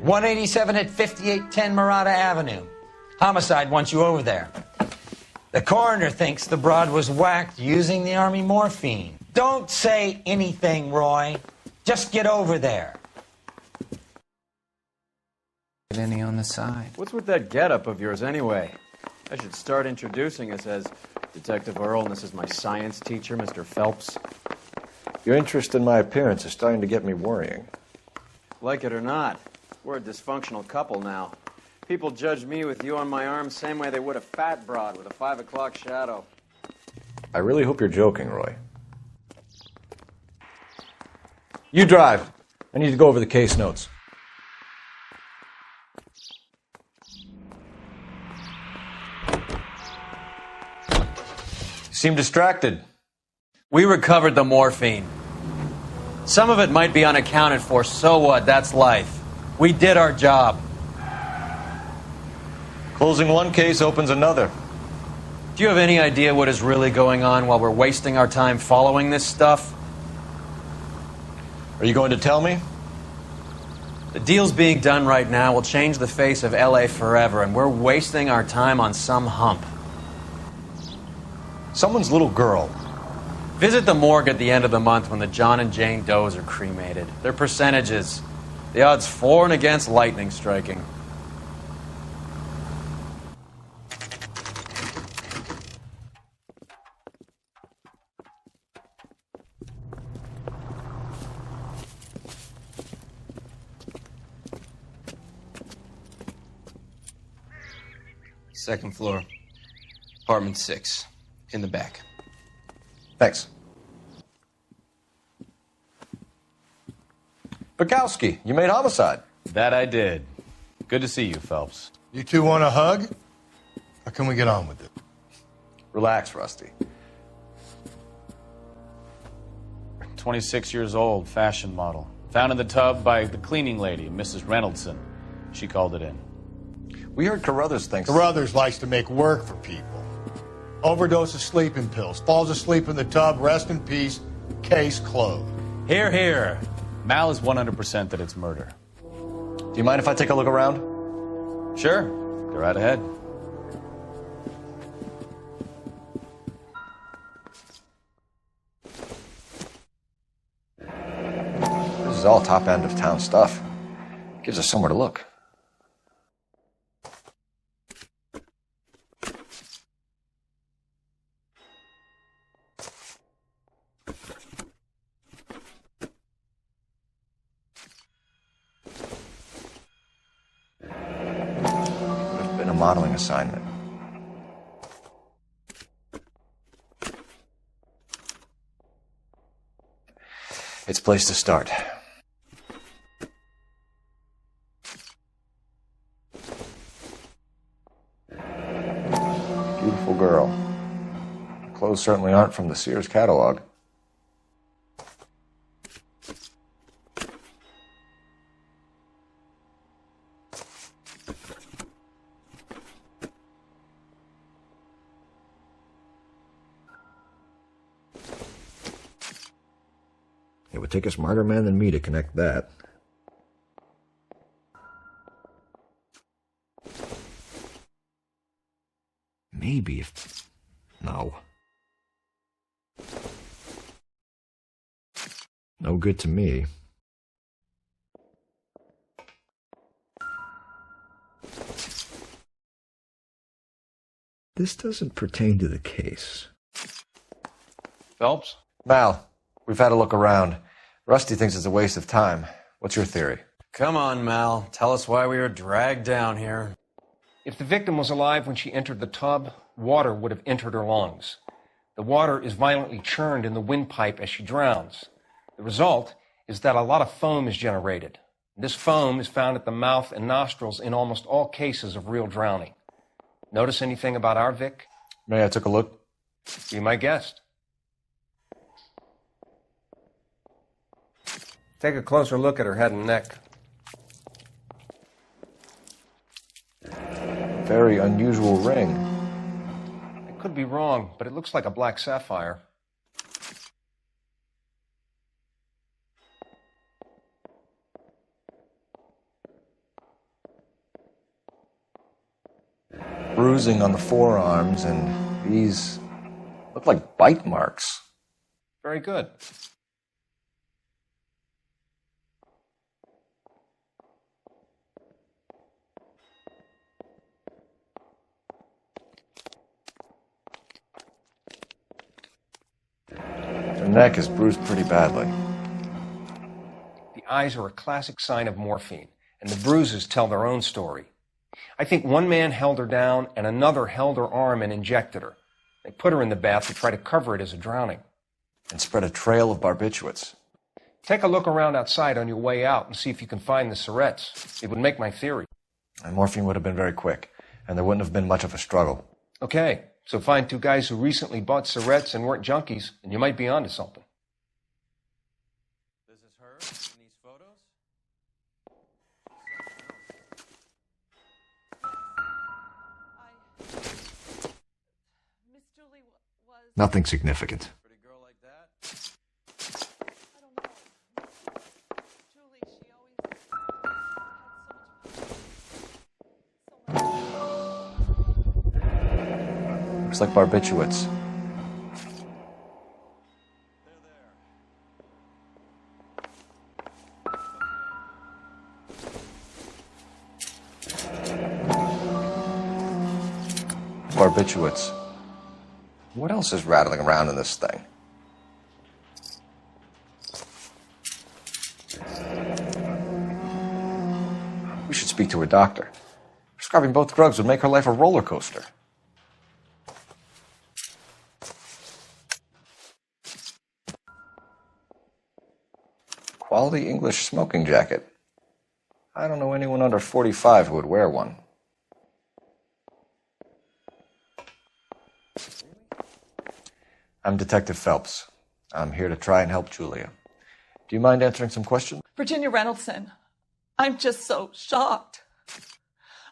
187 at 5810 Murata Avenue. Homicide wants you over there. The coroner thinks the broad was whacked using the Army morphine. Don't say anything, Roy. Just get over there. Any on the side. What's with that getup of yours anyway? I should start introducing us as Detective Earl, and this is my science teacher, Mr. Phelps. Your interest in my appearance is starting to get me worrying. Like it or not, we're a dysfunctional couple now. People judge me with you on my arm same way they would a fat broad with a 5 o'clock shadow. I really hope you're joking, Roy. You drive. I need to go over the case notes. You seem distracted. We recovered the morphine. Some of it might be unaccounted for, so what? That's life. We did our job. Closing one case opens another. Do you have any idea what is really going on while we're wasting our time following this stuff? Are you going to tell me? The deals being done right now will change the face of L.A. forever, and we're wasting our time on some hump. Someone's little girl. Visit the morgue at the end of the month when the John and Jane Does are cremated. Their percentages. The odds for and against lightning striking. Second floor, apartment 6, in the back. Thanks. Bukowski, you made homicide. That I did. Good to see you, Phelps. You two want a hug? Or can we get on with it? Relax, Rusty. 26 years old, fashion model. Found in the tub by the cleaning lady, Mrs. Reynoldson. She called it in. We heard Carruthers thinks... Carruthers likes to make work for people. Overdose of sleeping pills. Falls asleep in the tub. Rest in peace. Case closed. Here, here. Mal is 100% that it's murder. Do you mind if I take a look around? Sure. Go right ahead. This is all top end of town stuff. Gives us somewhere to look. Modeling assignment. It's a place to start. Beautiful girl. The clothes certainly aren't from the Sears catalog. It would take a smarter man than me to connect that. Maybe if... No. No good to me. This doesn't pertain to the case. Phelps? Mal, we've had a look around. Rusty thinks it's a waste of time. What's your theory? Come on, Mal. Tell us why we were dragged down here. If the victim was alive when she entered the tub, water would have entered her lungs. The water is violently churned in the windpipe as she drowns. The result is that a lot of foam is generated. This foam is found at the mouth and nostrils in almost all cases of real drowning. Notice anything about our Vic? May I took a look? Be my guest. Take a closer look at her head and neck. Very unusual ring. I could be wrong, but it looks like a black sapphire. bruising on the forearms, and these look like bite marks. Very good. Her neck is bruised pretty badly. The eyes are a classic sign of morphine, and the bruises tell their own story. I think one man held her down and another held her arm and injected her. They put her in the bath to try to cover it as a drowning. And spread a trail of barbiturates. Take a look around outside on your way out and see if you can find the syrettes. It would make my theory. And morphine would have been very quick, and there wouldn't have been much of a struggle. Okay, so find two guys who recently bought syrettes and weren't junkies, and you might be onto something. This is her in these photos? Miss Julie was... Nothing significant. Pretty girl like that? I don't know. Julie, she always had so much... Looks like barbiturates. Barbiturates. What else is rattling around in this thing? We should speak to her doctor. Prescribing both drugs would make her life a roller coaster. Quality English smoking jacket. I don't know anyone under 45 who would wear one. I'm Detective Phelps. I'm here to try and help Julia. Do you mind answering some questions? Virginia Reynoldson, I'm just so shocked.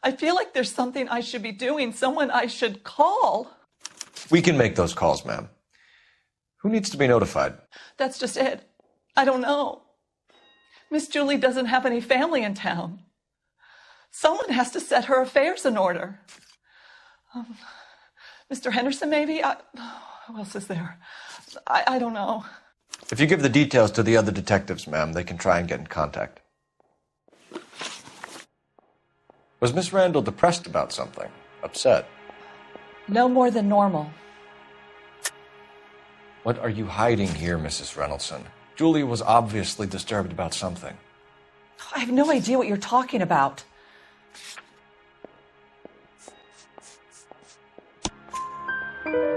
I feel like there's something I should be doing, someone I should call. We can make those calls, ma'am. Who needs to be notified? That's just it. I don't know. Miss Julie doesn't have any family in town. Someone has to set her affairs in order. Mr. Henderson, maybe? Who else is there? I don't know. If you give the details to the other detectives, ma'am, they can try and get in contact. Was Miss Randall depressed about something? Upset? No more than normal. What are you hiding here, Mrs. Reynoldson? Julia was obviously disturbed about something. I have no idea what you're talking about.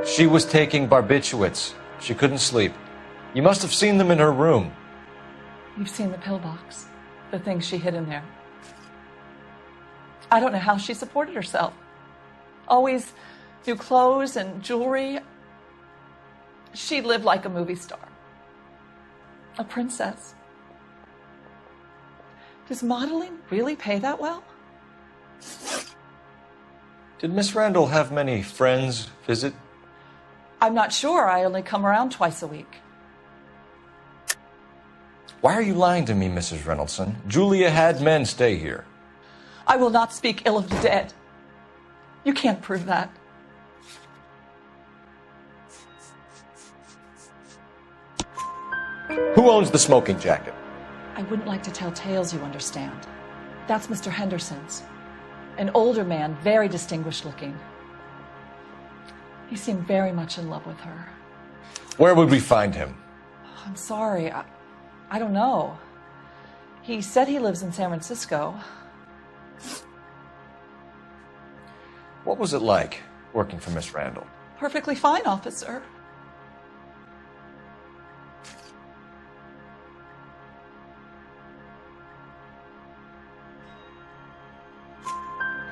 She was taking barbiturates. She couldn't sleep. You must have seen them in her room. You've seen the pillbox, the things she hid in there. I don't know how she supported herself. Always new clothes and jewelry. She lived like a movie star. A princess. Does modeling really pay that well? Did Miss Randall have many friends visit? I'm not sure. I only come around twice a week. Why are you lying to me, Mrs. Reynoldson? Julia had men stay here. I will not speak ill of the dead. You can't prove that. Who owns the smoking jacket? I wouldn't like to tell tales, you understand. That's Mr. Henderson's. An older man, very distinguished looking. He seemed very much in love with her. Where would we find him? I'm sorry. I don't know. He said he lives in San Francisco. What was it like working for Miss Randall? Perfectly fine, officer.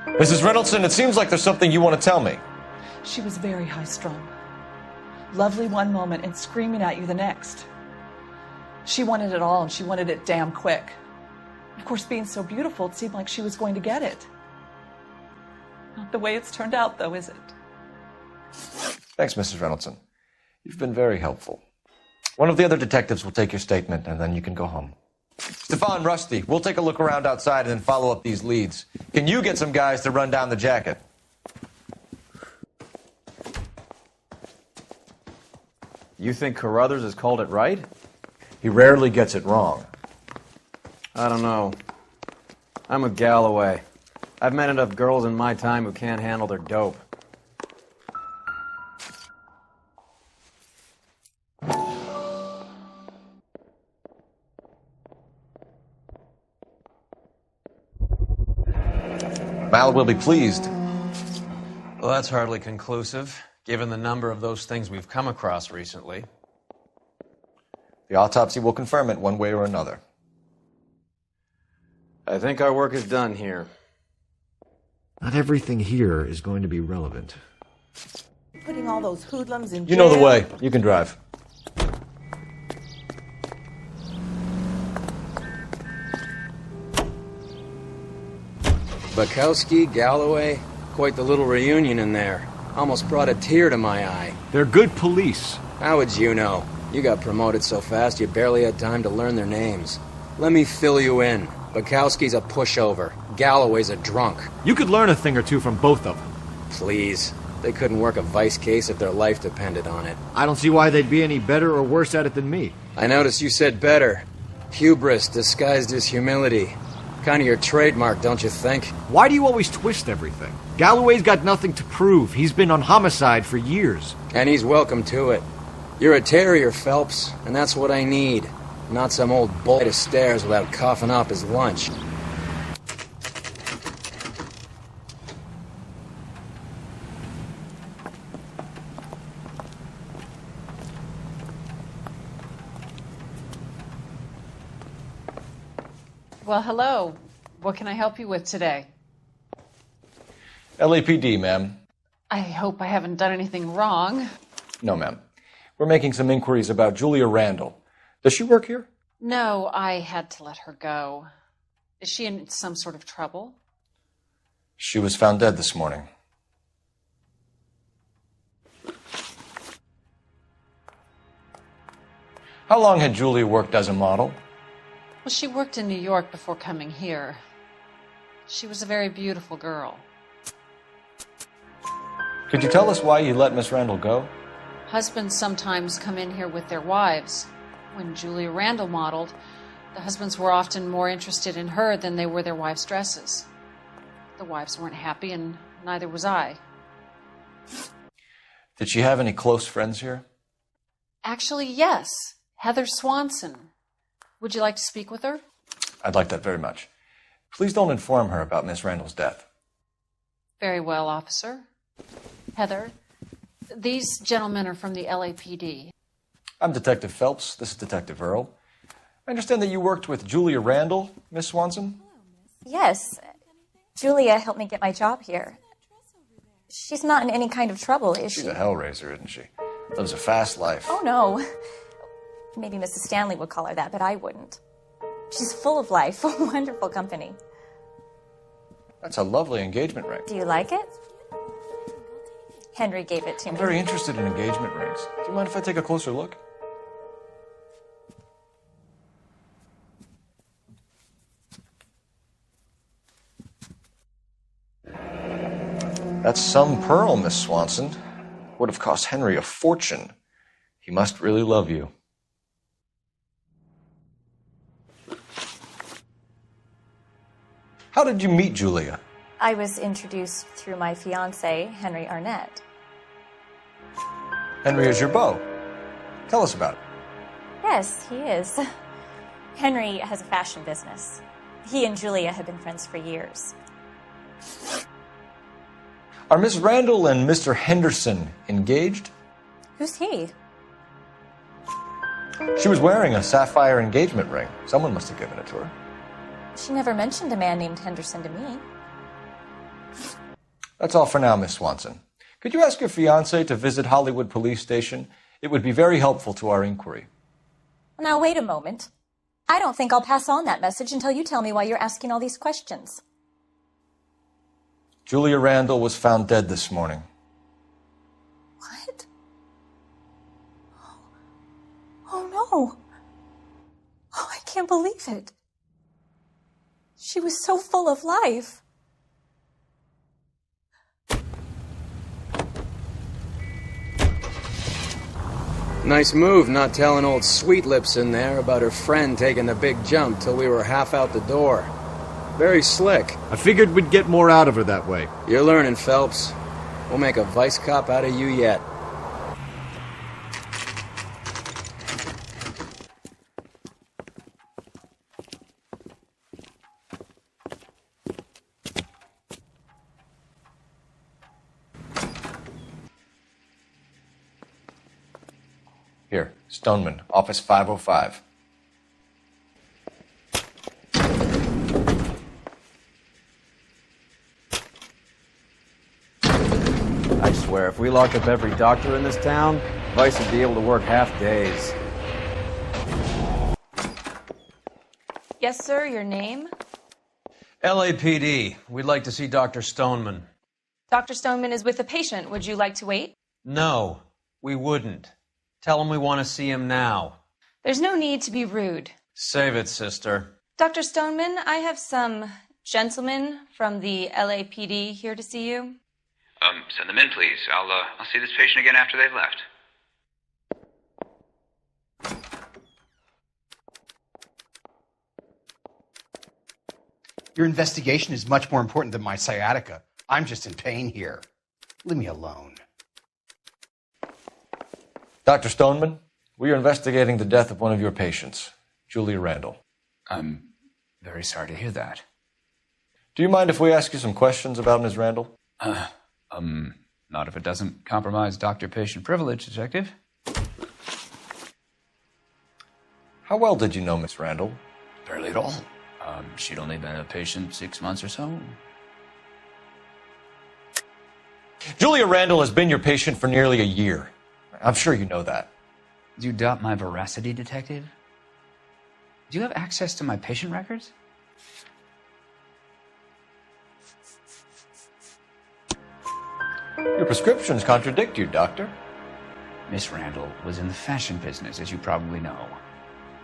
Mrs. Reynoldson, it seems like there's something you want to tell me. She was very high-strung. Lovely one moment and screaming at you the next. She wanted it all, and she wanted it damn quick. Of course, being so beautiful, it seemed like she was going to get it. Not the way it's turned out, though, is it? Thanks, Mrs. Reynoldson. You've been very helpful. One of the other detectives will take your statement, and then you can go home. Stefan, Rusty, we'll take a look around outside and then follow up these leads. Can you get some guys to run down the jacket? You think Carruthers has called it right? He rarely gets it wrong. I don't know. I'm with Galloway. I've met enough girls in my time who can't handle their dope. Mal will be pleased. Well, that's hardly conclusive, given the number of those things we've come across recently. The autopsy will confirm it one way or another. I think our work is done here. Not everything here is going to be relevant. Putting all those hoodlums in jail. You know the way. You can drive. Bukowski, Galloway, quite the little reunion in there. Almost brought a tear to my eye. They're good police. How would you know? You got promoted so fast you barely had time to learn their names. Let me fill you in. Bukowski's a pushover. Galloway's a drunk. You could learn a thing or two from both of them. Please. They couldn't work a vice case if their life depended on it. I don't see why they'd be any better or worse at it than me. I noticed you said better. Hubris disguised as humility. Kind of your trademark, don't you think? Why do you always twist everything? Galloway's got nothing to prove. He's been on homicide for years. And he's welcome to it. You're a terrier, Phelps, and that's what I need. Not some old bull to stairs without coughing up his lunch. Well, hello. What can I help you with today? LAPD, ma'am. I hope I haven't done anything wrong. No, ma'am. We're making some inquiries about Julia Randall. Does she work here? No, I had to let her go. Is she in some sort of trouble? She was found dead this morning. How long had Julia worked as a model? Well, she worked in New York before coming here. She was a very beautiful girl. Could you tell us why you let Miss Randall go? Husbands sometimes come in here with their wives. When Julia Randall modeled, the husbands were often more interested in her than they were their wives' dresses. The wives weren't happy, and neither was I. Did she have any close friends here? Actually, yes. Heather Swanson. Would you like to speak with her? I'd like that very much. Please don't inform her about Miss Randall's death. Very well, officer. Heather, these gentlemen are from the LAPD. I'm Detective Phelps. This is Detective Earl. I understand that you worked with Julia Randall, Miss Swanson? Yes. Julia helped me get my job here. She's not in any kind of trouble, is she? She's a hellraiser, isn't she? Lives a fast life. Oh, no. Maybe Mrs. Stanley would call her that, but I wouldn't. She's full of life, wonderful company. That's a lovely engagement ring. Do you like it? Henry gave it to me. I'm very interested in engagement rings. Do you mind if I take a closer look? That's some pearl, Miss Swanson. Would have cost Henry a fortune. He must really love you. How did you meet Julia? I was introduced through my fiancé, Henry Arnett. Henry is your beau. Tell us about it. Yes, he is. Henry has a fashion business. He and Julia have been friends for years. Are Miss Randall and Mr. Henderson engaged? Who's he? She was wearing a sapphire engagement ring. Someone must have given it to her. She never mentioned a man named Henderson to me. That's all for now, Miss Swanson. Could you ask your fiancé to visit Hollywood Police Station? It would be very helpful to our inquiry. Now, wait a moment. I don't think I'll pass on that message until you tell me why you're asking all these questions. Julia Randall was found dead this morning. What? Oh, no. Oh, I can't believe it. She was so full of life. Nice move not telling old Sweet Lips in there about her friend taking the big jump till we were half out the door. Very slick. I figured we'd get more out of her that way. You're learning, Phelps. We'll make a vice cop out of you yet. Here, Stoneman, office 505. I swear, if we locked up every doctor in this town, Vice would be able to work half days. Yes, sir, your name? LAPD. We'd like to see Dr. Stoneman. Dr. Stoneman is with a patient. Would you like to wait? No, we wouldn't. Tell him we want to see him now. There's no need to be rude. Save it, sister. Dr. Stoneman, I have some gentlemen from the LAPD here to see you. Send them in, please. I'll see this patient again after they've left. Your investigation is much more important than my sciatica. I'm just in pain here. Leave me alone. Dr. Stoneman, we are investigating the death of one of your patients, Julia Randall. I'm very sorry to hear that. Do you mind if we ask you some questions about Ms. Randall? Not if it doesn't compromise doctor-patient privilege, Detective. How well did you know Miss Randall? Barely at all. She'd only been a patient 6 months or so. Julia Randall has been your patient for nearly a year. I'm sure you know that. Do you doubt my veracity, Detective? Do you have access to my patient records? Your prescriptions contradict you, Doctor. Miss Randall was in the fashion business, as you probably know.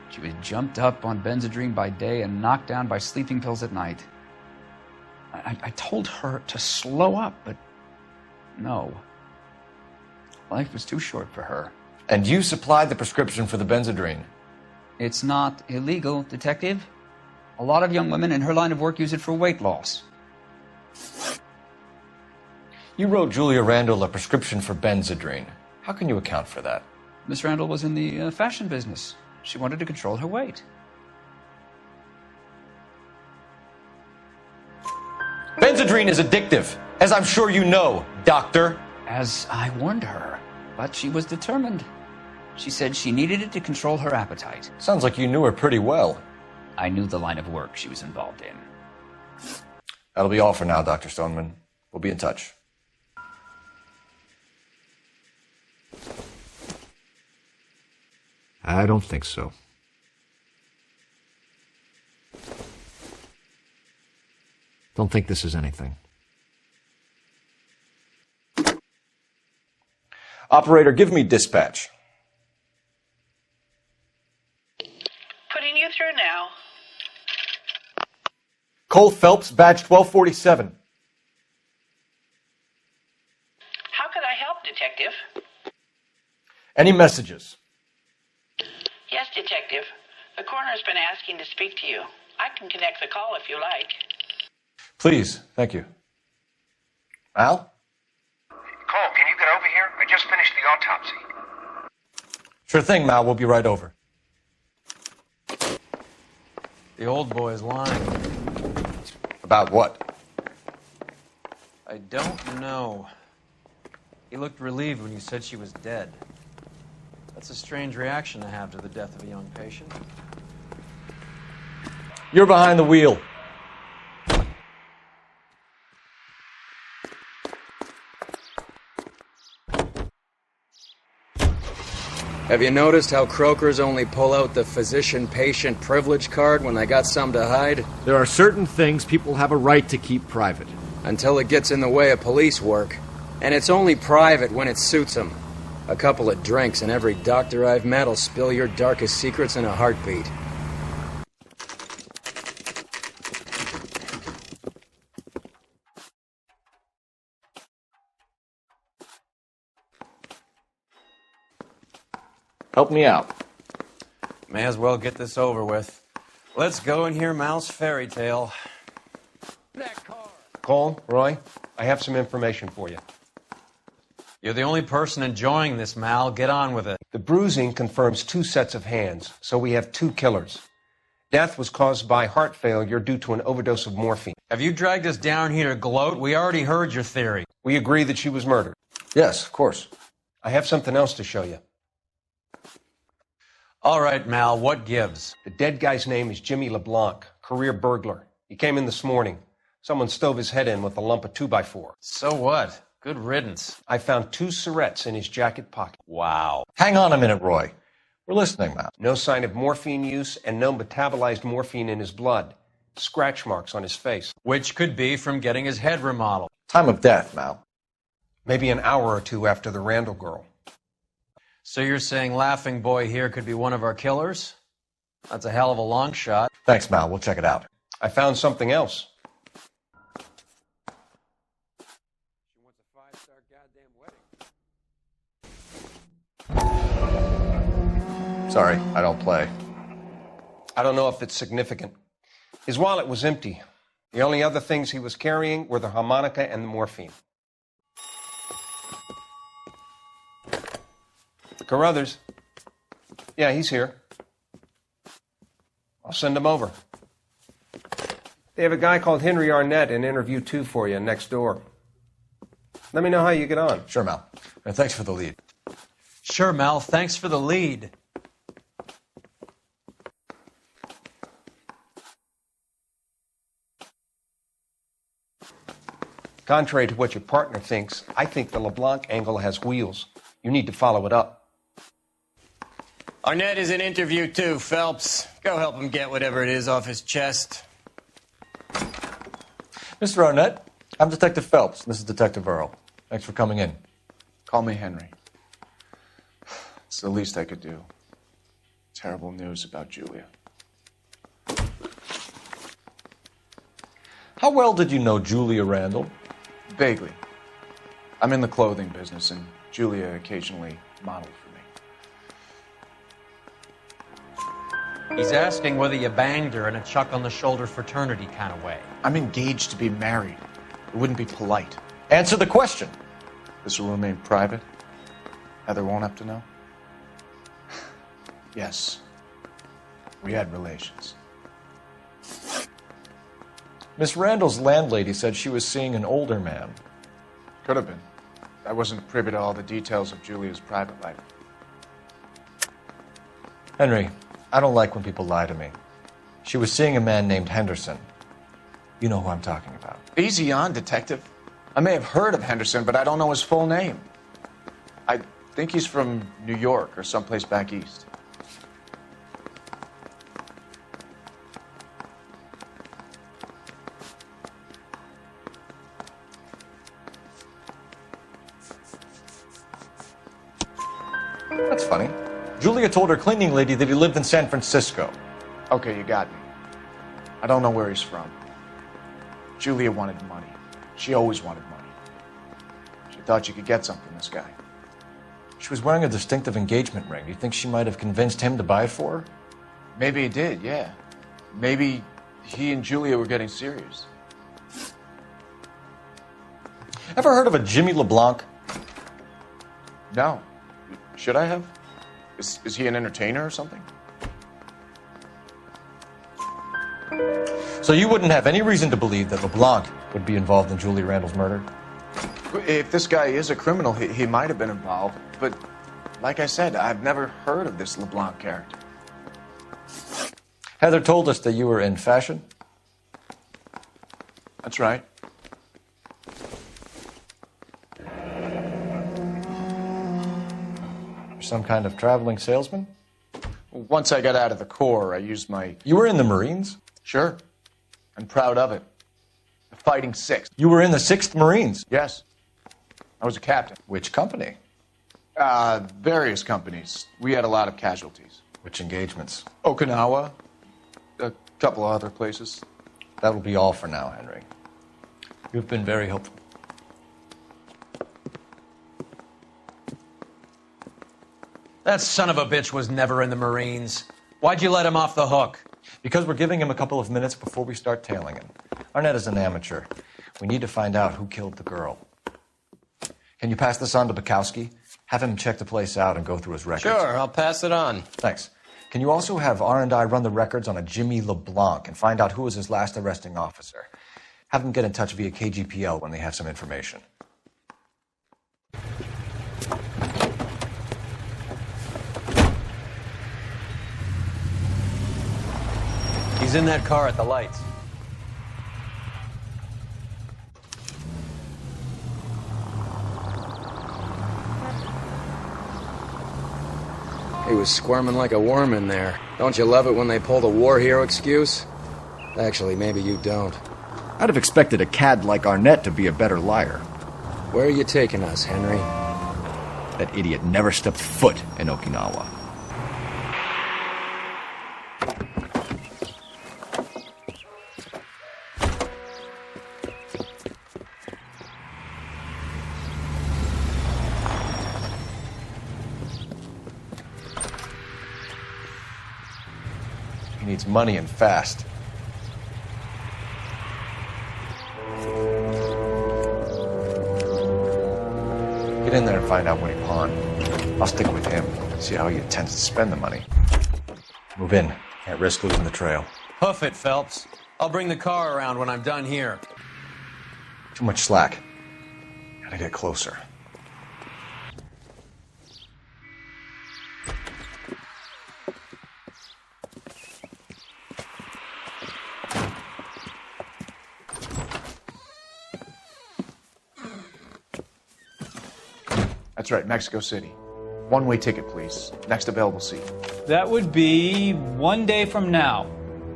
She was jumped up on Benzedrine by day and knocked down by sleeping pills at night. I told her to slow up, but no. Life was too short for her. And you supplied the prescription for the Benzedrine? It's not illegal, Detective. A lot of young women in her line of work use it for weight loss. You wrote Julia Randall a prescription for Benzedrine. How can you account for that? Miss Randall was in the fashion business. She wanted to control her weight. Benzedrine is addictive, as I'm sure you know, Doctor. As I warned her, but she was determined. She said she needed it to control her appetite. Sounds like you knew her pretty well. I knew the line of work she was involved in. That'll be all for now, Dr. Stoneman. We'll be in touch. I don't think so. Don't think this is anything. Operator, give me dispatch. Putting you through now. Cole Phelps, badge 1247. How could I help, Detective? Any messages? Yes, Detective. The coroner's been asking to speak to you. I can connect the call if you like. Please, thank you. Al? Cole, can you get over here? I just finished the autopsy. Sure thing, Mal. We'll be right over. The old boy's lying. About what? I don't know. He looked relieved when you said she was dead. That's a strange reaction to have to the death of a young patient. You're behind the wheel. Have you noticed how croakers only pull out the physician-patient privilege card when they got something to hide? There are certain things people have a right to keep private. Until it gets in the way of police work. And it's only private when it suits them. A couple of drinks and every doctor I've met will spill your darkest secrets in a heartbeat. Help me out. May as well get this over with. Let's go and hear Mal's fairy tale. Cole, Roy, I have some information for you. You're the only person enjoying this, Mal. Get on with it. The bruising confirms 2 sets of hands, so we have 2 killers. Death was caused by heart failure due to an overdose of morphine. Have you dragged us down here to gloat? We already heard your theory. We agree that she was murdered. Yes, of course. I have something else to show you. All right, Mal, what gives? The dead guy's name is Jimmy LeBlanc, career burglar. He came in this morning. Someone stove his head in with a lump of 2x4. So what? Good riddance. I found 2 syrettes in his jacket pocket. Wow. Hang on a minute, Roy. We're listening, Mal. No sign of morphine use and no metabolized morphine in his blood. Scratch marks on his face. Which could be from getting his head remodeled. Time of death, Mal. Maybe an hour or 2 after the Randall girl. So you're saying Laughing Boy here could be one of our killers? That's a hell of a long shot. Thanks, Mal. We'll check it out. I found something else. She wants a 5-star goddamn wedding. Sorry, I don't play. I don't know if it's significant. His wallet was empty. The only other things he was carrying were the harmonica and the morphine. Carruthers. Yeah, he's here. I'll send him over. They have a guy called Henry Arnett in interview 2 for you next door. Let me know how you get on. Sure, Mal. And thanks for the lead. Sure, Mal. Thanks for the lead. Contrary to what your partner thinks, I think the LeBlanc angle has wheels. You need to follow it up. Arnett is in interview 2, Phelps. Go help him get whatever it is off his chest. Mr. Arnett, I'm Detective Phelps. This is Detective Earl. Thanks for coming in. Call me Henry. It's the least I could do. Terrible news about Julia. How well did you know Julia Randall? Vaguely. I'm in the clothing business, and Julia occasionally modeled for me. He's asking whether you banged her in a chuck-on-the-shoulder fraternity kind of way. I'm engaged to be married. It wouldn't be polite. Answer the question. This will remain private? Heather won't have to know? Yes. We had relations. Miss Randall's landlady said she was seeing an older man. Could have been. I wasn't privy to all the details of Julia's private life. Henry, I don't like when people lie to me. She was seeing a man named Henderson. You know who I'm talking about. Easy on, Detective. I may have heard of Henderson, but I don't know his full name. I think he's from New York or someplace back east. That's funny. Julia told her cleaning lady that he lived in San Francisco. Okay, you got me. I don't know where he's from. Julia wanted money. She always wanted money. She thought she could get something from this guy. She was wearing a distinctive engagement ring. Do you think she might have convinced him to buy it for her? Maybe he did, yeah. Maybe he and Julia were getting serious. Ever heard of a Jimmy LeBlanc? No. Should I have? Is he an entertainer or something? So you wouldn't have any reason to believe that LeBlanc would be involved in Julia Randall's murder? If this guy is a criminal, he might have been involved. But like I said, I've never heard of this LeBlanc character. Heather told us that you were in fashion. That's right. You're some kind of traveling salesman? Once I got out of the Corps, I used my... You were in the Marines? Sure. I'm proud of it. The Fighting Sixth. You were in the 6th Marines? Yes. I was a captain. Which company? Various companies. We had a lot of casualties. Which engagements? Okinawa. A couple of other places. That will be all for now, Henry. You've been very helpful. That son of a bitch was never in the Marines. Why'd you let him off the hook? Because we're giving him a couple of minutes before we start tailing him. Arnett is an amateur. We need to find out who killed the girl. Can you pass this on to Bukowski? Have him check the place out and go through his records. Sure, I'll pass it on. Thanks. Can you also have R&I run the records on a Jimmy LeBlanc and find out who was his last arresting officer? Have them get in touch via KGPL when they have some information. He's in that car at the lights. He was squirming like a worm in there. Don't you love it when they pull the war hero excuse? Actually, maybe you don't. I'd have expected a cad like Arnett to be a better liar. Where are you taking us, Henry? That idiot never stepped foot in Okinawa. He needs money and fast. Get in there and find out what he pawned. I'll stick with him, see how he intends to spend the money. Move in. Can't risk losing the trail. Hoof it, Phelps. I'll bring the car around when I'm done here. Too much slack. Gotta get closer. That's right, Mexico City. One-way ticket, please. Next available seat. That would be 1 day from now.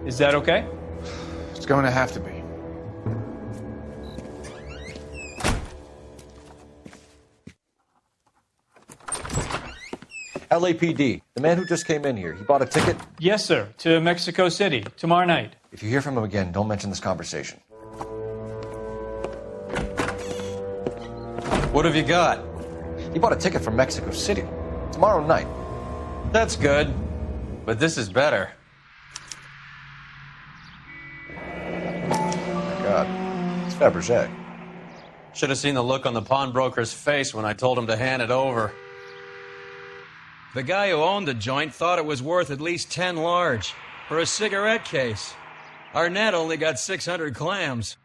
Is that okay? It's going to have to be. LAPD, the man who just came in here, he bought a ticket? Yes, sir. To Mexico City, tomorrow night. If you hear from him again, don't mention this conversation. What have you got? He bought a ticket from Mexico City. Tomorrow night. That's good. But this is better. Oh my God. It's Fabergé. Should have seen the look on the pawnbroker's face when I told him to hand it over. The guy who owned the joint thought it was worth at least 10 large for a cigarette case. Arnett only got 600 clams.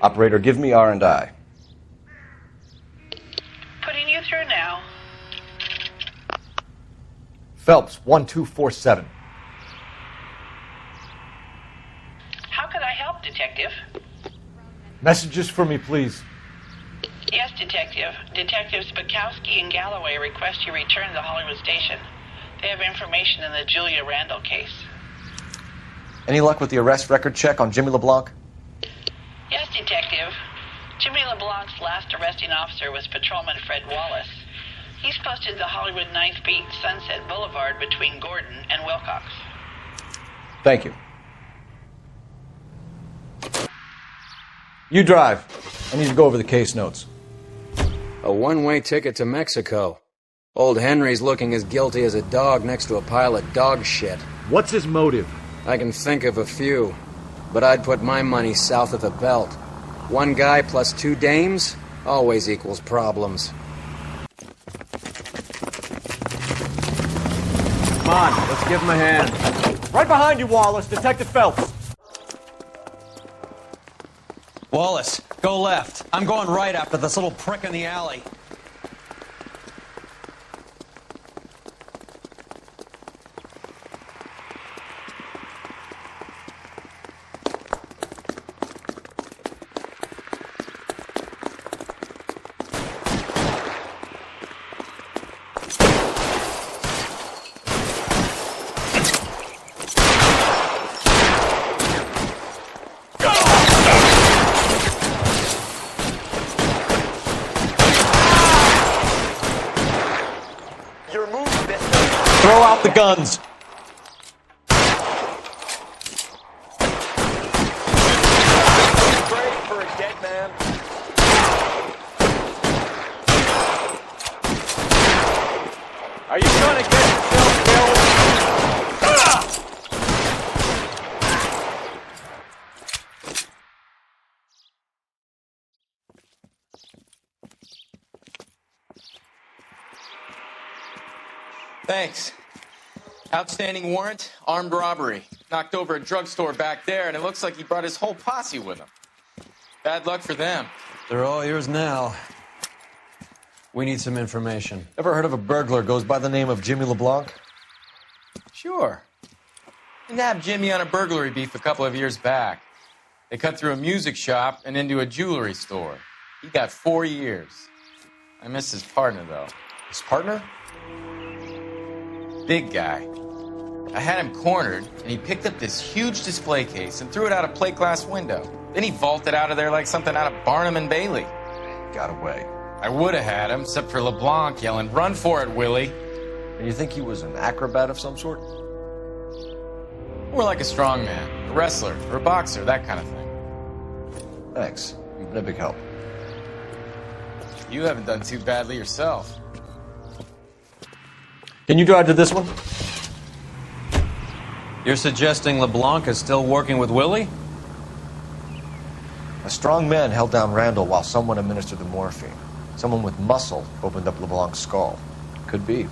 Operator, give me R&I. Putting you through now. Phelps, 1247. How could I help, Detective? Messages for me, please. Yes, Detective. Detectives Bukowski and Galloway request you return to the Hollywood station. They have information in the Julia Randall case. Any luck with the arrest record check on Jimmy LeBlanc? Yes, Detective. Jimmy LeBlanc's last arresting officer was Patrolman Fred Wallace. He's posted the Hollywood 9th Beat Sunset Boulevard between Gordon and Wilcox. Thank you. You drive. I need to go over the case notes. A one-way ticket to Mexico. Old Henry's looking as guilty as a dog next to a pile of dog shit. What's his motive? I can think of a few, but I'd put my money south of the belt. One guy plus 2 dames always equals problems. Come on, let's give him a hand. Right behind you, Wallace. Detective Phelps. Wallace, go left. I'm going right after this little prick in the alley. guns! For a dead man. Are you trying to get yourself killed? Thanks. Outstanding warrant, armed robbery. Knocked over a drugstore back there, and it looks like he brought his whole posse with him. Bad luck for them. They're all yours now. We need some information. Ever heard of a burglar goes by the name of Jimmy LeBlanc? Sure. I nabbed Jimmy on a burglary beef a couple of years back. They cut through a music shop and into a jewelry store. He got 4 years. I missed his partner, though. His partner? Big guy. I had him cornered, and he picked up this huge display case and threw it out a plate glass window. Then he vaulted out of there like something out of Barnum and Bailey. Got away. I would have had him, except for LeBlanc yelling, "Run for it, Willie!" And you think he was an acrobat of some sort? More like a strongman, a wrestler, or a boxer, that kind of thing. Thanks. You've been a big help. You haven't done too badly yourself. Can you drive to this one? You're suggesting LeBlanc is still working with Willie? A strong man held down Randall while someone administered the morphine. Someone with muscle opened up LeBlanc's skull. Could be.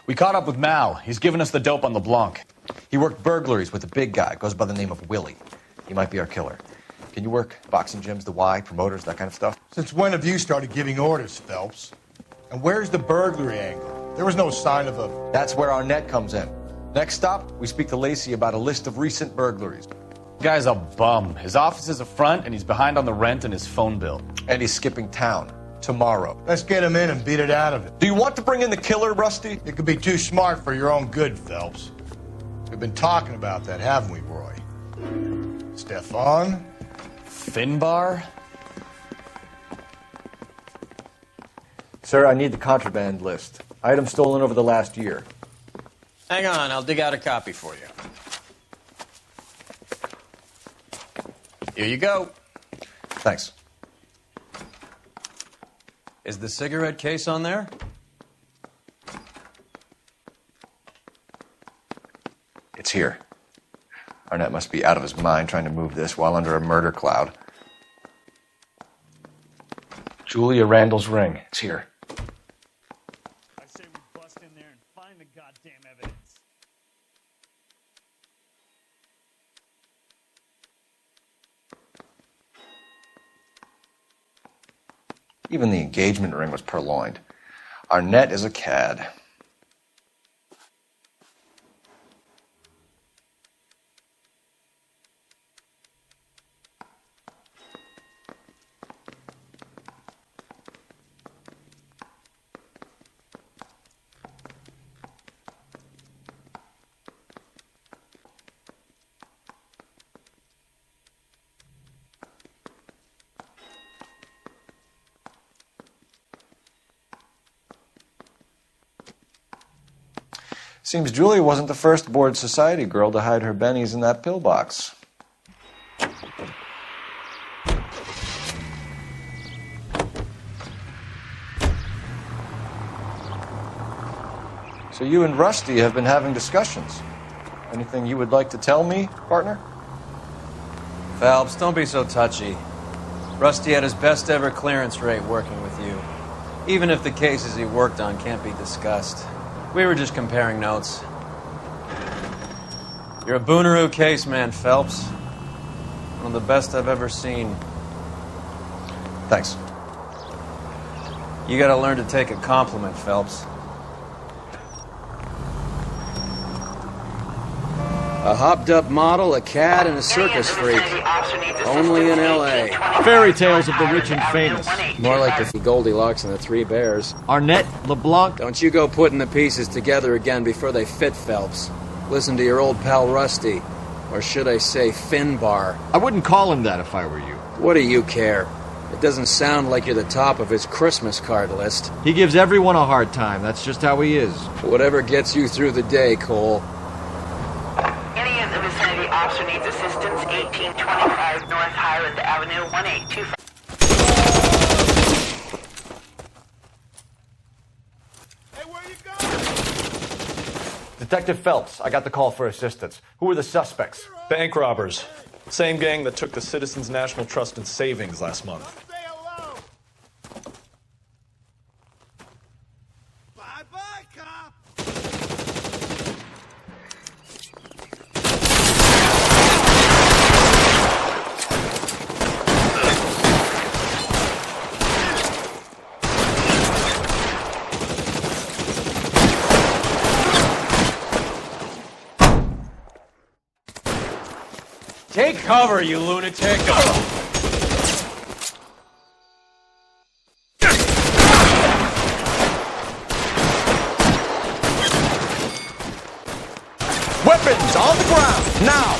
We caught up with Mal. He's given us the dope on LeBlanc. He worked burglaries with a big guy. Goes by the name of Willie. He might be our killer. Can you work boxing gyms, the Y, promoters, that kind of stuff? Since when have you started giving orders, Phelps? And where's the burglary angle? There was no sign of a... That's where our net comes in. Next stop, we speak to Lacey about a list of recent burglaries. The guy's a bum. His office is a front, and he's behind on the rent and his phone bill. And he's skipping town. Tomorrow. Let's get him in and beat it out of it. Do you want to bring in the killer, Rusty? It could be too smart for your own good, Phelps. We've been talking about that, haven't we, Roy? Stefan? Finbar? Sir, I need the contraband list. Items stolen over the last year. Hang on, I'll dig out a copy for you. Here you go. Thanks. Is the cigarette case on there? It's here. Arnett must be out of his mind trying to move this while under a murder cloud. Julia Randall's ring. It's here. I say we bust in there and find the goddamn evidence. Even the engagement ring was purloined. Arnett is a cad. Seems Julia wasn't the first bored society girl to hide her bennies in that pillbox. So you and Rusty have been having discussions. Anything you would like to tell me, partner? Phelps, don't be so touchy. Rusty had his best ever clearance rate working with you. Even if the cases he worked on can't be discussed. We were just comparing notes. You're a Booneroo case man, Phelps. One of the best I've ever seen. Thanks. You gotta learn to take a compliment, Phelps. A hopped-up model, a cad, and a circus freak. Only in L.A. Fairy tales of the rich and famous. More like the Goldilocks and the Three Bears. Arnett, LeBlanc. Don't you go putting the pieces together again before they fit, Phelps. Listen to your old pal Rusty. Or should I say Finbar. I wouldn't call him that if I were you. What do you care? It doesn't sound like you're the top of his Christmas card list. He gives everyone a hard time. That's just how he is. Whatever gets you through the day, Cole. Any of the vicinity officer needs assistance, 1825 North Highland Avenue, 1825. Detective Phelps, I got the call for assistance. Who are the suspects? Bank robbers. Same gang that took the Citizens National Trust and Savings last month. Take cover, you lunatic! Weapons on the ground, now!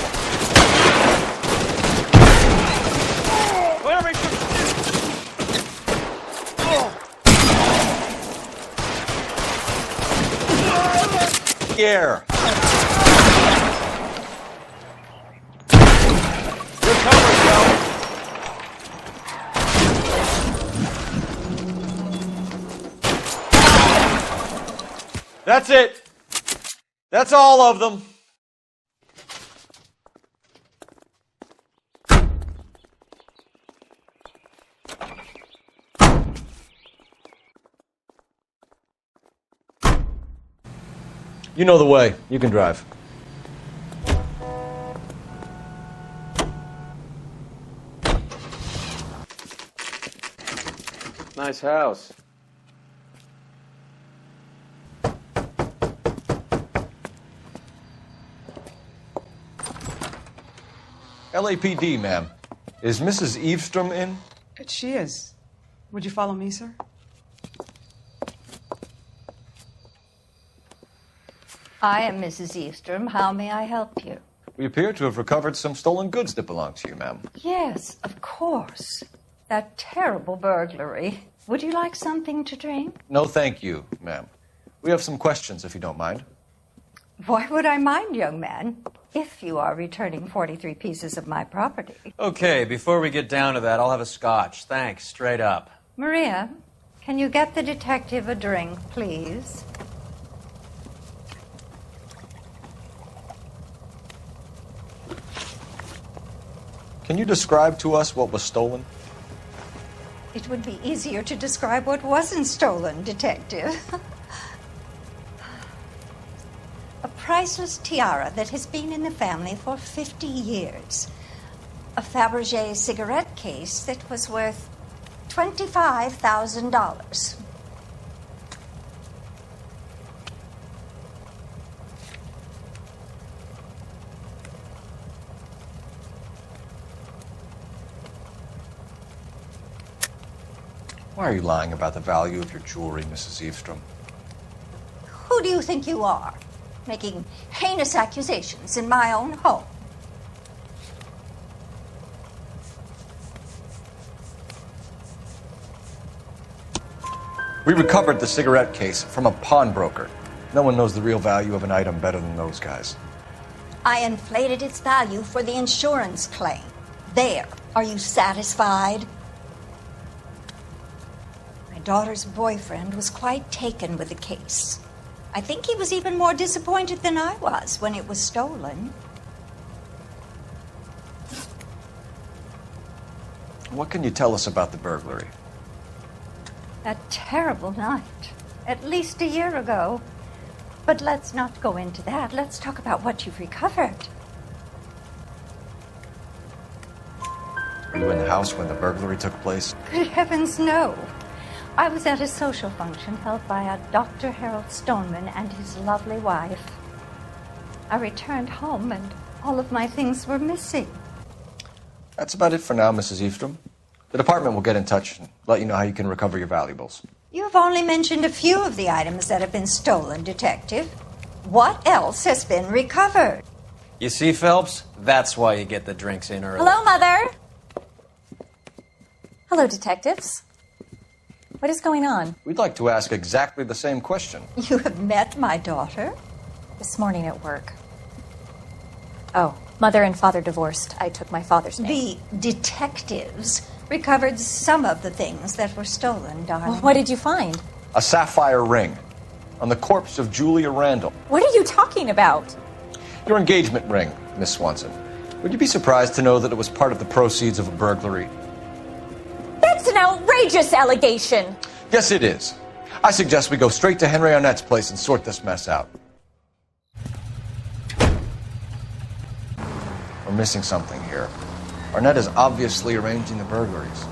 Here. That's it. That's all of them. You know the way. You can drive. Nice house. LAPD, ma'am. Is Mrs. Eavestrom in? She is. Would you follow me, sir? I am Mrs. Eavestrom. How may I help you? We appear to have recovered some stolen goods that belong to you, ma'am. Yes, of course. That terrible burglary. Would you like something to drink? No, thank you, ma'am. We have some questions, if you don't mind. Why would I mind, young man, if you are returning 43 pieces of my property? Okay, before we get down to that, I'll have a scotch. Thanks, straight up. Maria, can you get the detective a drink, please? Can you describe to us what was stolen? It would be easier to describe what wasn't stolen, Detective. A priceless tiara that has been in the family for 50 years. A Fabergé cigarette case that was worth $25,000. Why are you lying about the value of your jewelry, Mrs. Eavestrom? Who do you think you are, making heinous accusations in my own home? We recovered the cigarette case from a pawnbroker. No one knows the real value of an item better than those guys. I inflated its value for the insurance claim. There. Are you satisfied? My daughter's boyfriend was quite taken with the case. I think he was even more disappointed than I was when it was stolen. What can you tell us about the burglary? That terrible night. At least a year ago. But let's not go into that. Let's talk about what you've recovered. Were you in the house when the burglary took place? Good heavens, no. I was at a social function held by a Dr. Harold Stoneman and his lovely wife. I returned home and all of my things were missing. That's about it for now, Mrs. Eavestrom. The department will get in touch and let you know how you can recover your valuables. You've only mentioned a few of the items that have been stolen, Detective. What else has been recovered? You see, Phelps? That's why you get the drinks in early. Hello, Mother. Hello, detectives. What is going on? We'd like to ask exactly the same question. You have met my daughter? This morning at work. Oh, mother and father divorced. I took my father's name. The detectives recovered some of the things that were stolen, darling. Well, what did you find? A sapphire ring on the corpse of Julia Randall. What are you talking about? Your engagement ring, Miss Swanson. Would you be surprised to know that it was part of the proceeds of a burglary? That's an outrageous allegation. Yes, it is. I suggest we go straight to Henry Arnett's place and sort this mess out. We're missing something here. Arnett is obviously arranging the burglaries.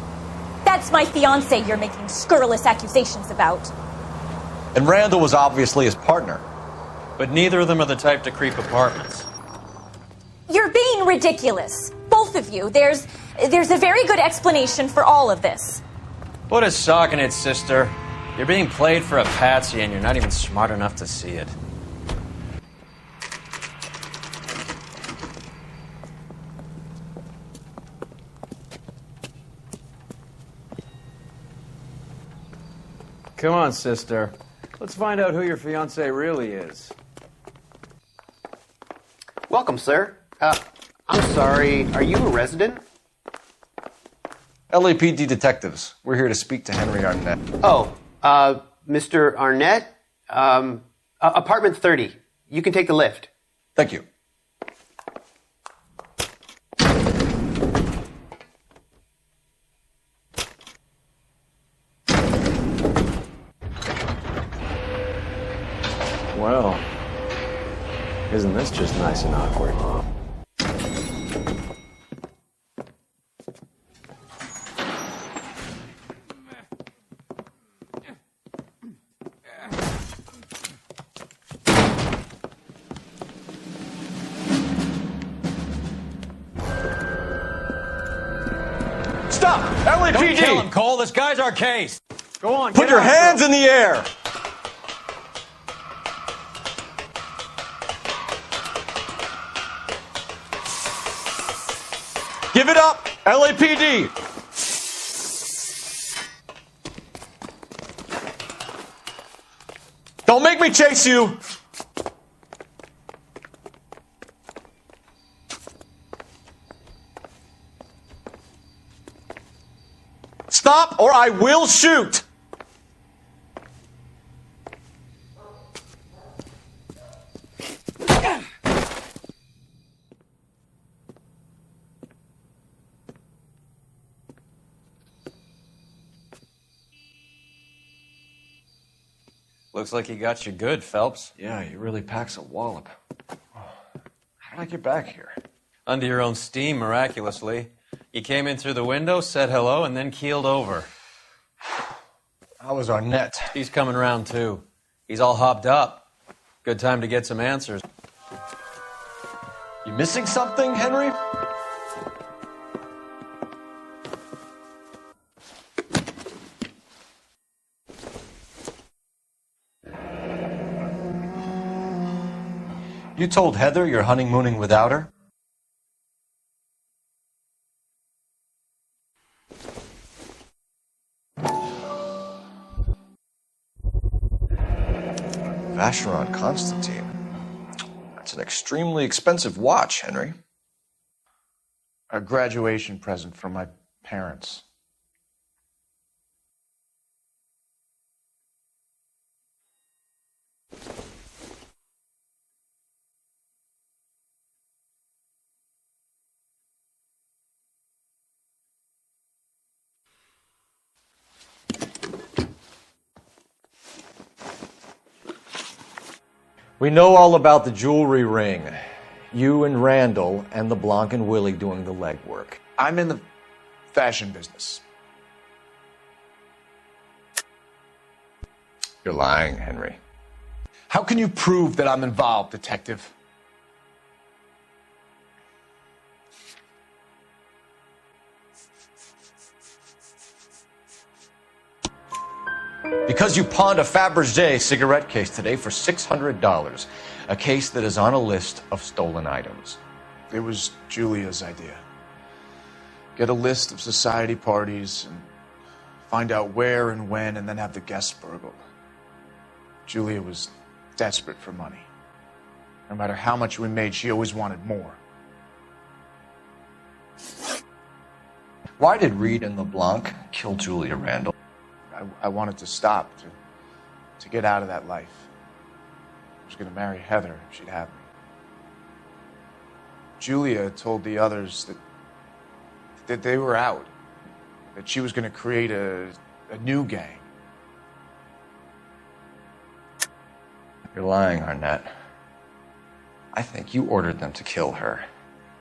That's my fiancé you're making scurrilous accusations about. And Randall was obviously his partner. But neither of them are the type to creep apartments. You're being ridiculous. Both of you. There's a very good explanation for all of this. Put a sock in it, sister. You're being played for a patsy and you're not even smart enough to see it. Come on, sister. Let's find out who your fiancé really is. Welcome, sir. I'm sorry, are you a resident? LAPD detectives. We're here to speak to Henry Arnett. Oh, Mr. Arnett? Apartment 30. You can take the lift. Thank you. Well, isn't this just nice and awkward? Stop! LAPD! Don't kill him, Cole. This guy's our case. Go on. Put your hands in the air! Give it up, LAPD! Don't make me chase you! Stop or I will shoot! Looks like he got you good, Phelps. Yeah, he really packs a wallop. How did I get back here? Under your own steam, miraculously. You came in through the window, said hello, and then keeled over. How was Arnett? He's coming around, too. He's all hopped up. Good time to get some answers. You missing something, Henry? You told Heather you're honeymooning without her? Vacheron Constantine. That's an extremely expensive watch, Henry. A graduation present from my parents. We know all about the jewelry ring. You and Randall and LeBlanc and Willie doing the legwork. I'm in the fashion business. You're lying, Henry. How can you prove that I'm involved, detective? Because you pawned a Fabergé cigarette case today for $600. A case that is on a list of stolen items. It was Julia's idea. Get a list of society parties and find out where and when, and then have the guests burgled. Julia was desperate for money. No matter how much we made, she always wanted more. Why did Reed and LeBlanc kill Julia Randall? I wanted to stop, to get out of that life. I was going to marry Heather if she'd have me. Julia told the others that they were out, that she was going to create a new gang. You're lying, Arnett. I think you ordered them to kill her.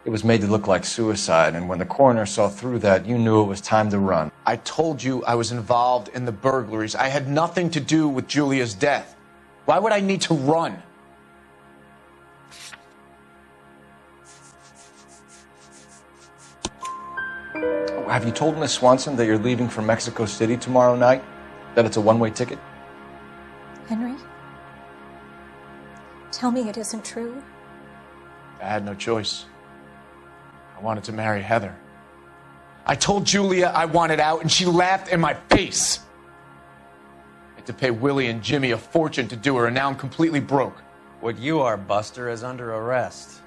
It was made to look like suicide, and when the coroner saw through that, you knew it was time to run. I told you I was involved in the burglaries. I had nothing to do with Julia's death. Why would I need to run? Have you told Miss Swanson that you're leaving for Mexico City tomorrow night? That it's a one-way ticket? Henry? Tell me it isn't true. I had no choice. I wanted to marry Heather. I told Julia I wanted out, and she laughed in my face. I had to pay Willie and Jimmy a fortune to do her, and now I'm completely broke. What you are, Buster, is under arrest.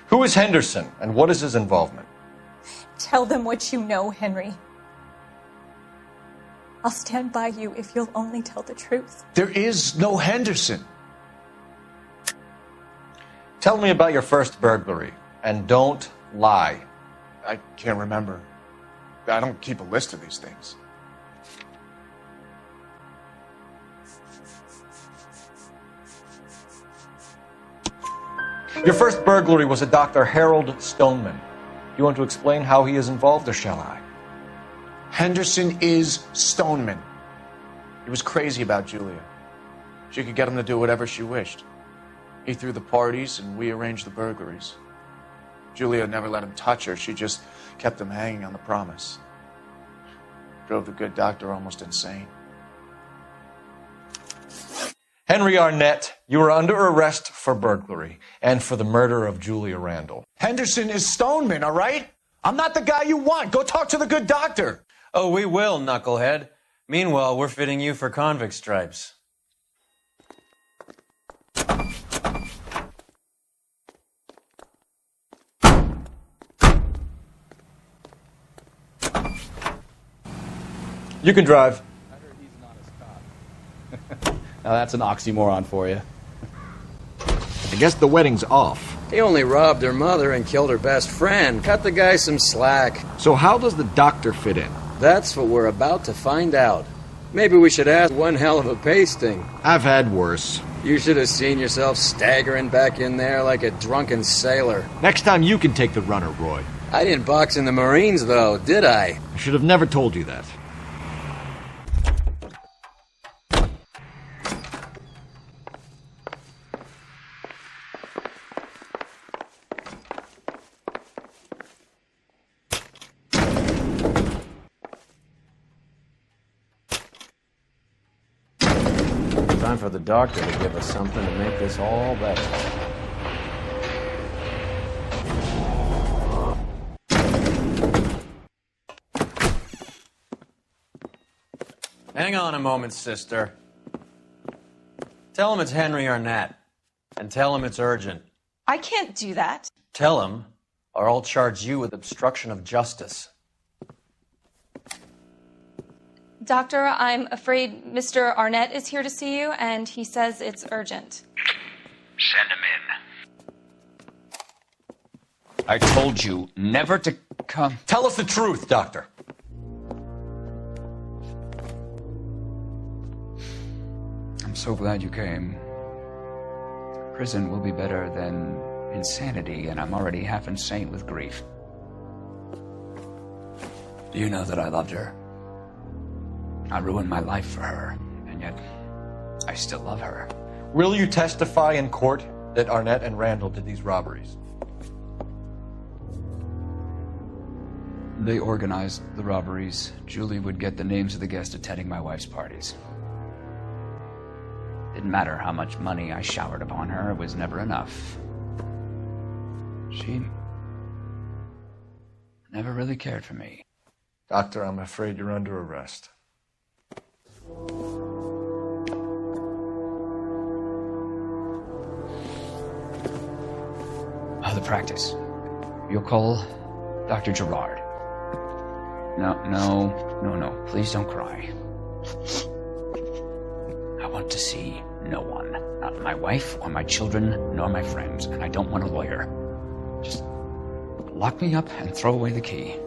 Who is Henderson, and what is his involvement? Tell them what you know, Henry. I'll stand by you if you'll only tell the truth. There is no Henderson. Tell me about your first burglary, and don't lie. I can't remember. I don't keep a list of these things. Your first burglary was a Dr. Harold Stoneman. You want to explain how he is involved, or shall I? Henderson is Stoneman. He was crazy about Julia. She could get him to do whatever she wished. He threw the parties, and we arranged the burglaries. Julia never let him touch her. She just kept him hanging on the promise. Drove the good doctor almost insane. Henry Arnett, you are under arrest for burglary and for the murder of Julia Randall. Henderson is Stoneman, all right? I'm not the guy you want. Go talk to the good doctor. Oh, we will, knucklehead. Meanwhile, we're fitting you for convict stripes. You can drive. I heard he's an honest cop. Now that's an oxymoron for you. I guess the wedding's off. He only robbed her mother and killed her best friend. Cut the guy some slack. So how does the doctor fit in? That's what we're about to find out. Maybe we should ask one hell of a pasting. I've had worse. You should have seen yourself staggering back in there like a drunken sailor. Next time you can take the runner, Roy. I didn't box in the Marines, though, did I? I should have never told you that. Time for the doctor to give us something to make this all better. Hang on a moment, sister. Tell him it's Henry Arnett, and tell him it's urgent. I can't do that. Tell him, or I'll charge you with obstruction of justice. Doctor, I'm afraid Mr. Arnett is here to see you, and he says it's urgent. Send him in. I told you never to come. Tell us the truth, Doctor. I'm so glad you came. Prison will be better than insanity, and I'm already half insane with grief. Do you know that I loved her? I ruined my life for her, and yet I still love her. Will you testify in court that Arnett and Randall did these robberies? They organized the robberies. Julie would get the names of the guests attending my wife's parties. Didn't matter how much money I showered upon her, it was never enough. She never really cared for me. Doctor, I'm afraid you're under arrest. The practice. You'll call Dr. Gerard. No. Please don't cry. I want to see no one. Not my wife or my children, nor my friends. And I don't want a lawyer. Just lock me up and throw away the key.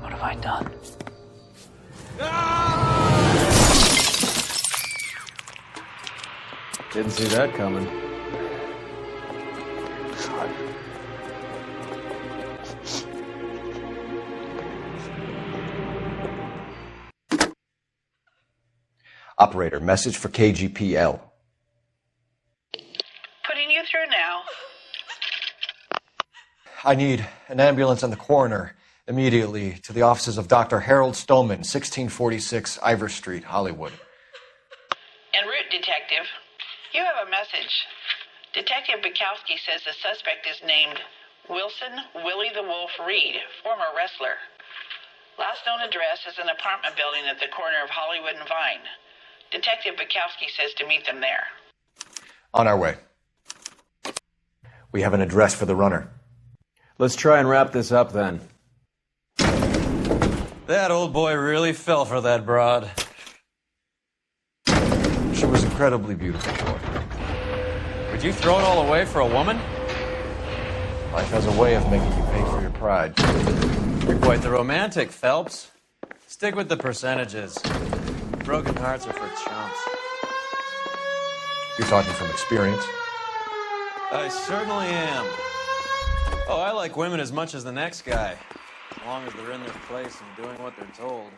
What have I done? Didn't see that coming. Operator, message for KGPL. Putting you through now. I need an ambulance and the coroner immediately to the offices of Dr. Harold Stoneman, 1646 Ivor Street, Hollywood. En route, Detective. You have a message. Detective Bukowski says the suspect is named Wilson Willie the Wolf Reed, former wrestler. Last known address is an apartment building at the corner of Hollywood and Vine. Detective Bukowski says to meet them there. On our way. We have an address for the runner. Let's try and wrap this up then. That old boy really fell for that broad. She was incredibly beautiful, George. Would you throw it all away for a woman? Life has a way of making you pay for your pride. You're quite the romantic, Phelps. Stick with the percentages. Broken hearts are for chumps. You're talking from experience. I certainly am. Oh, I like women as much as the next guy. As long as they're in their place and doing what they're told.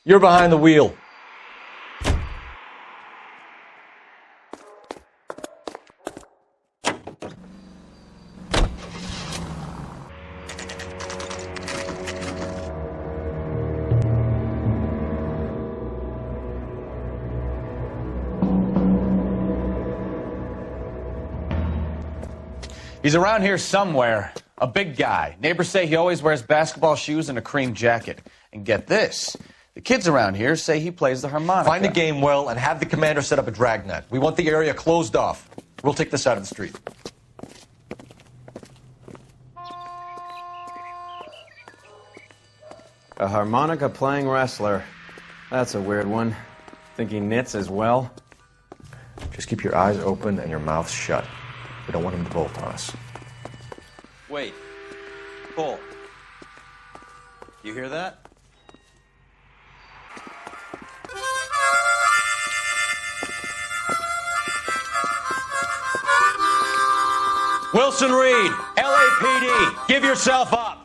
You're behind the wheel. He's around here somewhere. A big guy. Neighbors say he always wears basketball shoes and a cream jacket. And get this. The kids around here say he plays the harmonica. Find the game well and have the commander set up a dragnet. We want the area closed off. We'll take this out of the street. A harmonica-playing wrestler. That's a weird one. Think he knits as well? Just keep your eyes open and your mouth shut. We don't want him to bolt on us. Wait. Bull. You hear that? Wilson Reed, LAPD, give yourself up.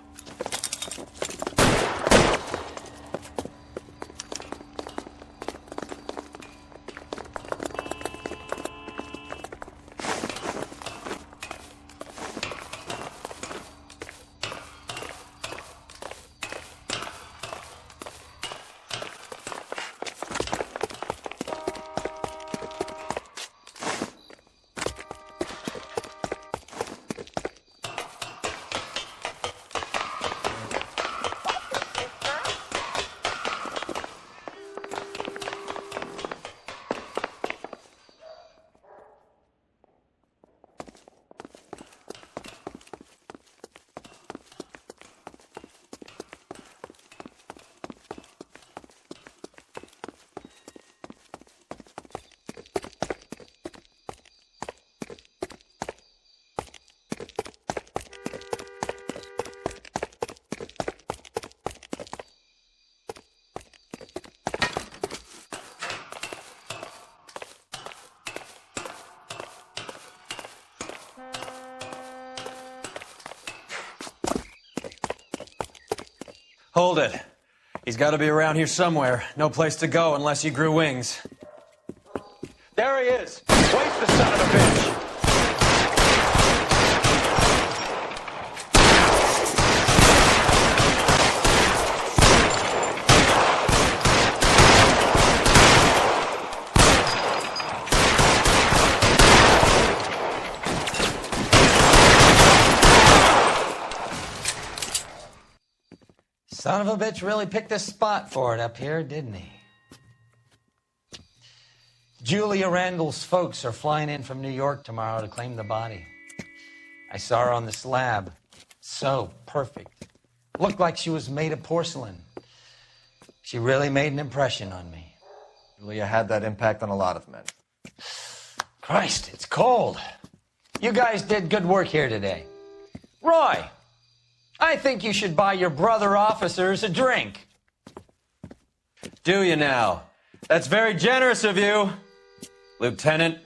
Hold it. He's got to be around here somewhere. No place to go unless he grew wings. There he is. Waste the son of a bitch. Son of a bitch really picked a spot for it up here, didn't he? Julia Randall's folks are flying in from New York tomorrow to claim the body. I saw her on the slab. So perfect. Looked like she was made of porcelain. She really made an impression on me. Julia had that impact on a lot of men. Christ, it's cold. You guys did good work here today. Roy, I think you should buy your brother officers a drink. Do you now? That's very generous of you. Lieutenant,